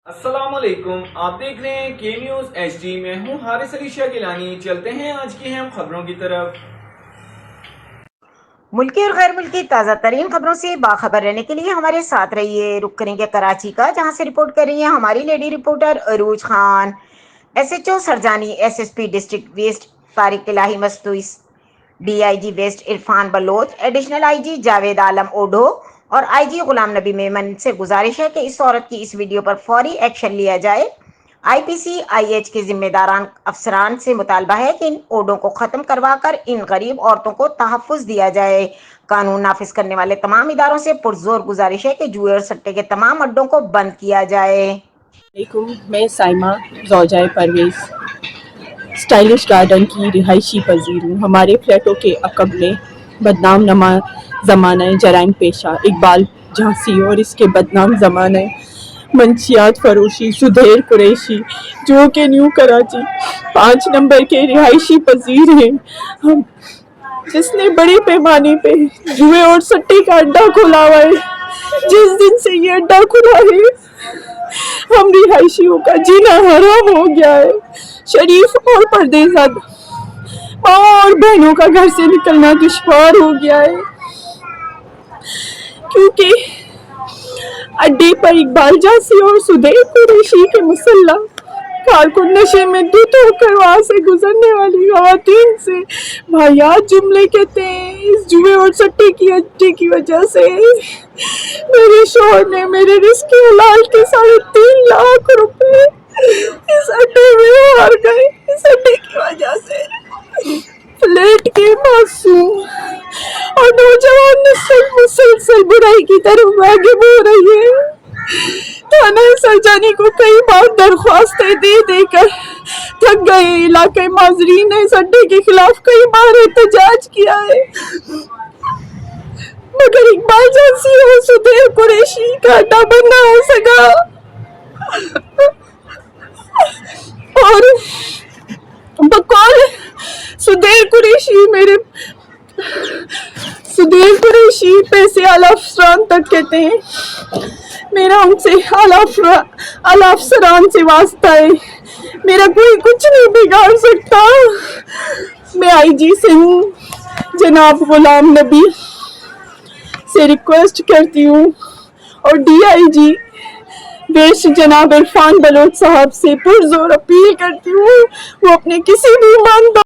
अस्सलामुअलैकुम, आप देख रहे हैं के न्यूज़ HD। में हूं हारिस अली शाह गिलानी। चलते हैं आज की अहम खबरों की तरफ। मुल्की और गैर मुल्की ताज़ा तरीन खबरों से बाखबर रहने के लिए हमारे साथ रहिए। रुक करेंगे कराची का, जहां से रिपोर्ट कर रही है हमारी lady reporter Arooj Khan. SHO Surjani, SSP district west Tariq Ilahi Mastoi, DIG west Irfan Baloch, additional IG Javed Alam Odho और IG गुलाम नबी मेमन से गुजारिश है कि इस औरत की इस वीडियो पर फौरी एक्शन लिया जाए। IPCIH के जिम्मेदारान अफसरान से मुतालबा है कि इन ओडों को ख़त्म करवाकर इन गरीब औरतों को तहफ़्फ़ुज़ दिया जाए। कानून नाफिज करने वाले तमाम इदारों से पुरजोर गुजारिश है कि जुए और सट्टे के तमाम अड्डों को बंद किया जाए। मैं साइमा ज़ौजाए परवेज़ स्टाइलिश गार्डन की रिहायशी पजीर हूँ। हमारे फ्लैटों के अकब में बदनाम ज़माना जराइम पेशा इकबाल झांसी और इसके बदनाम ज़माना मंशियात फरोशी सुधैर कुरैशी, जो कि न्यू कराची 5 नंबर के रिहायशी पजीर हैं, हम जिसने बड़े पैमाने पे जुए और सट्टे का अड्डा खोला हुआ है। जिस दिन से ये अड्डा खुला है, हम रिहायशियों का जीना हराम हो गया है। शरीफ और पर्देज़ाद माँ और बहनों का घर से निकलना दुश्वार हो गया है, क्योंकि अड्डे पर इकबाल जासी और सुधैर कुरैशी के मुसल्ला कारकुन नशे में धुत होकर वहाँ से गुजरने वाली खवातीन से वाहियात जुमले कहते हैं। इस जुए और सट्टे की अड्डे की वजह से मेरे शौहर ने मेरे रिस्क हलाल के 3.5 लाख रुपए इस अड्डे में हार गए। इस अड्डे की वजह से फ्लैट के मासूम और नौजवान नस्ल मुसलसल बुराई की तरफ आगे बढ़ रही है। थाना सरजानी को कई बार दरख्वास्तें दे देकर थक गए। इलाके माजरीन ने इस अड्डे के खिलाफ कई बार एहतजाज किया है, मगर इकबाल जासी और सुधैर कुरैशी का अड्डा बंद ना हो सका। और बकौल सुधैर कुरैशी पैसे आला अफसरान तक कहते हैं। मेरा उनसे आला अफसरान से वास्ता है, मेरा कोई कुछ नहीं बिगाड़ सकता। मैं IG सिंध जनाब गुलाम नबी से रिक्वेस्ट करती हूँ और DIG वेस्ट जनाब इरफान बलोच साहब से पुरजोर अपील करती हूँ, वो अपने किसी भी ईमानदार